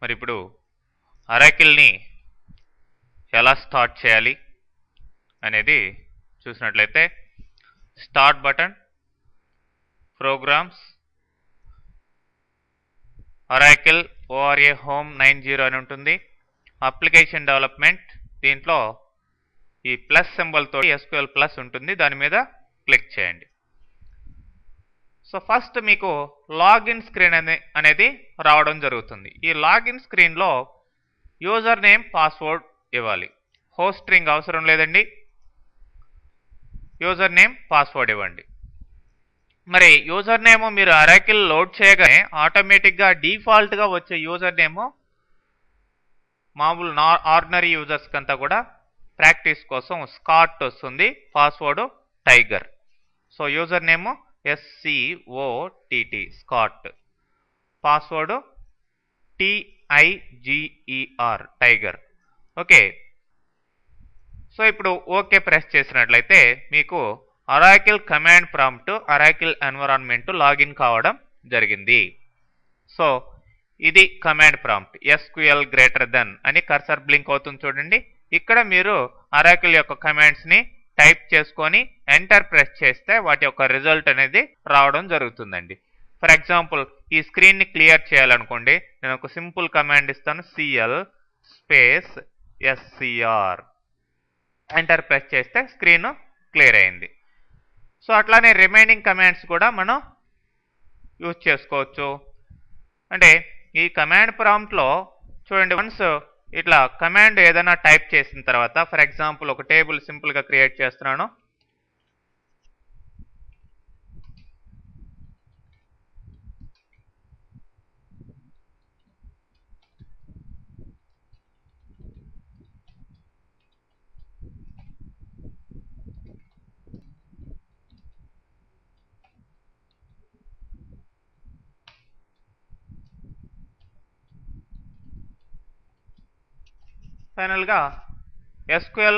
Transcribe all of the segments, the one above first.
మరి ఇప్పుడు అరాకిల్ని ఎలా స్టార్ట్ చేయాలి అనేది చూసినట్లయితే start button, programs, Oracle ORA home 90 అని ఉంటుంది. అప్లికేషన్ డెవలప్మెంట్, దీంట్లో ఈ ప్లస్ సింబల్ తో SQL ప్లస్ ఉంటుంది, దాని మీద క్లిక్ చేయండి. సో ఫస్ట్ మీకు లాగిన్ స్క్రీన్ అనేది రావడం జరుగుతుంది. ఈ లాగిన్ స్క్రీన్లో యూజర్ నేమ్, పాస్వర్డ్ ఇవ్వాలి. హోస్ట్ స్ట్రింగ్ అవసరం లేదండి, యూజర్ నేమ్, పాస్వర్డ్ ఇవ్వండి. మరి యూజర్ నేమ్ మీరు అరాకిల్ లోడ్ చేయగానే ఆటోమేటిక్గా డిఫాల్ట్గా వచ్చే యూజర్ నేమ్ మామూలు ఆర్డినరీ యూజర్స్ కంతా కూడా ప్రాక్టీస్ కోసం స్కాట్ వస్తుంది, password tiger. So user name SCOTT Scott, password TIGER tiger. Okay, so ఇప్పుడు ఓకే ప్రెస్ చేసినట్లయితే మీకు Oracle command prompt, Oracle environment login కావడం జరిగింది. సో ఇది command prompt. SQL greater than అని కర్సర్ బ్లింక్ అవుతుంది చూడండి. ఇక్కడ మీరు అరాకిల్ యొక్క కమాండ్స్ని టైప్ చేసుకొని ఎంటర్ ప్రెస్ చేస్తే వాటి యొక్క రిజల్ట్ అనేది రావడం జరుగుతుందండి. ఫర్ ఎగ్జాంపుల్ ఈ స్క్రీన్ని క్లియర్ చేయాలనుకోండి, నేను ఒక సింపుల్ కమాండ్ ఇస్తాను, CL space SCR, enter press చేస్తే స్క్రీన్ క్లియర్ అయింది. సో అట్లానే రిమైనింగ్ కమాండ్స్ కూడా మనం యూజ్ చేసుకోవచ్చు. అంటే ఈ కమాండ్ ప్రాంప్ట్లో చూడండి, వన్స్ ఇట్లా కమాండ్ ఏదైనా టైప్ చేసిన తర్వాత, ఫర్ ఎగ్జాంపుల్ ఒక టేబుల్ సింపుల్గా క్రియేట్ చేస్తున్నాను. ఫైనల్గా SQL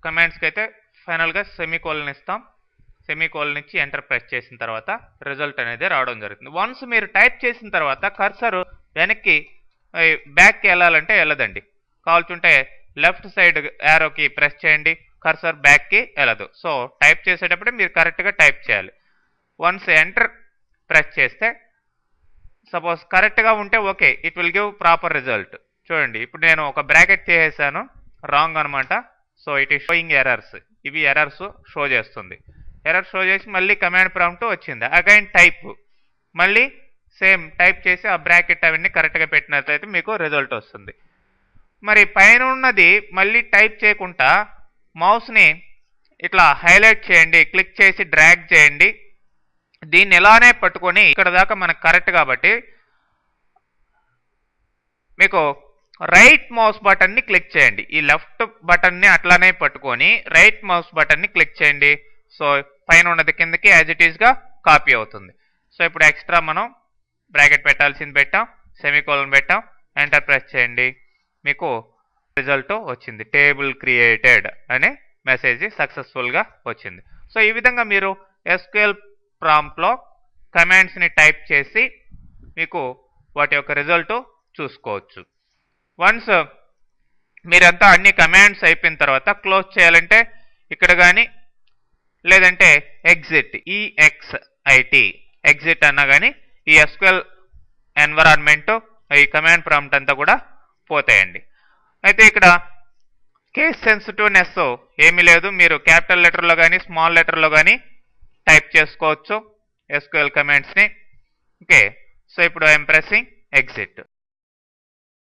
కమాండ్స్కి అయితే ఫైనల్గా సెమీకోలన్ ఇస్తాం. సెమీకోలన్ ఇచ్చి ఎంటర్ ప్రెస్ చేసిన తర్వాత రిజల్ట్ అనేది రావడం జరుగుతుంది. వన్స్ మీరు టైప్ చేసిన తర్వాత కర్సర్ వెనక్కి బ్యాక్కి వెళ్ళాలంటే వెళ్ళదండి, కావాల్చుంటే లెఫ్ట్ సైడ్ యారోకి ప్రెస్ చేయండి, కర్సర్ బ్యాక్కి వెళ్ళదు. సో టైప్ చేసేటప్పుడే మీరు కరెక్ట్గా టైప్ చేయాలి. వన్స్ ఎంటర్ ప్రెస్ చేస్తే సపోజ్ కరెక్ట్గా ఉంటే okay, it will give proper result. చూడండి ఇప్పుడు నేను ఒక బ్రాకెట్ చేసేసాను, రాంగ్ అనమాట. So it is showing errors, ఇవి ఎర్రర్స్ షో చేస్తుంది. ఎర్రర్ షో చేసి మళ్ళీ కమాండ్ ప్రాంప్ట్ వచ్చింది, అగైన్ టైప్, మళ్ళీ సేమ్ టైప్ చేసి ఆ బ్రాకెట్ అవన్నీ కరెక్ట్గా పెట్టినట్లయితే మీకు రిజల్ట్ వస్తుంది. మరి పైన ఉన్నది మళ్ళీ టైప్ చేయకుండా మౌస్ని ఇట్లా హైలైట్ చేయండి, క్లిక్ చేసి డ్రాగ్ చేయండి. దీన్ని ఇలానే పట్టుకొని ఇక్కడ దాకా మనకు కరెక్ట్ కాబట్టి మీకు రైట్ మౌస్ బటన్ని క్లిక్ చేయండి. ఈ లెఫ్ట్ బటన్ని అట్లానే పట్టుకొని రైట్ మౌస్ బటన్ని క్లిక్ చేయండి. సో పైన ఉన్నది కిందకి యాజ్ ఇట్ ఈస్గా కాపీ అవుతుంది. సో ఇప్పుడు ఎక్స్ట్రా మనం బ్రాకెట్ పెట్టాల్సింది పెట్టాం, సెమీకోలన్ పెట్టాం, ఎంటర్ ప్రెస్ చేయండి, మీకు రిజల్ట్ వచ్చింది, టేబుల్ క్రియేటెడ్ అనే మెసేజ్ సక్సెస్ఫుల్గా వచ్చింది. సో ఈ విధంగా మీరు SQL ప్రాంప్ట్లో కమాండ్స్ని టైప్ చేసి మీకు వాటి యొక్క రిజల్ట్ చూసుకోవచ్చు. వన్స్ మీరంతా అన్ని కమాండ్స్ అయిపోయిన తర్వాత క్లోజ్ చేయాలంటే ఇక్కడ కానీ లేదంటే ఎగ్జిట్, EXIT ఎగ్జిట్ అన్నా కానీ ఈ SQL ఎన్విరాన్మెంట్, ఈ కమాండ్ ప్రాంప్ట్ అంతా కూడా పోతాయండి. అయితే ఇక్కడ కేస్ సెన్సిటివ్నెస్ ఏమీ లేదు, మీరు క్యాపిటల్ లెటర్లో కానీ స్మాల్ లెటర్లో కానీ టైప్ చేసుకోవచ్చు SQL కమాండ్స్ని. ఓకే, సో ఇప్పుడు ఐఎమ్ ప్రెసింగ్ ఎగ్జిట్.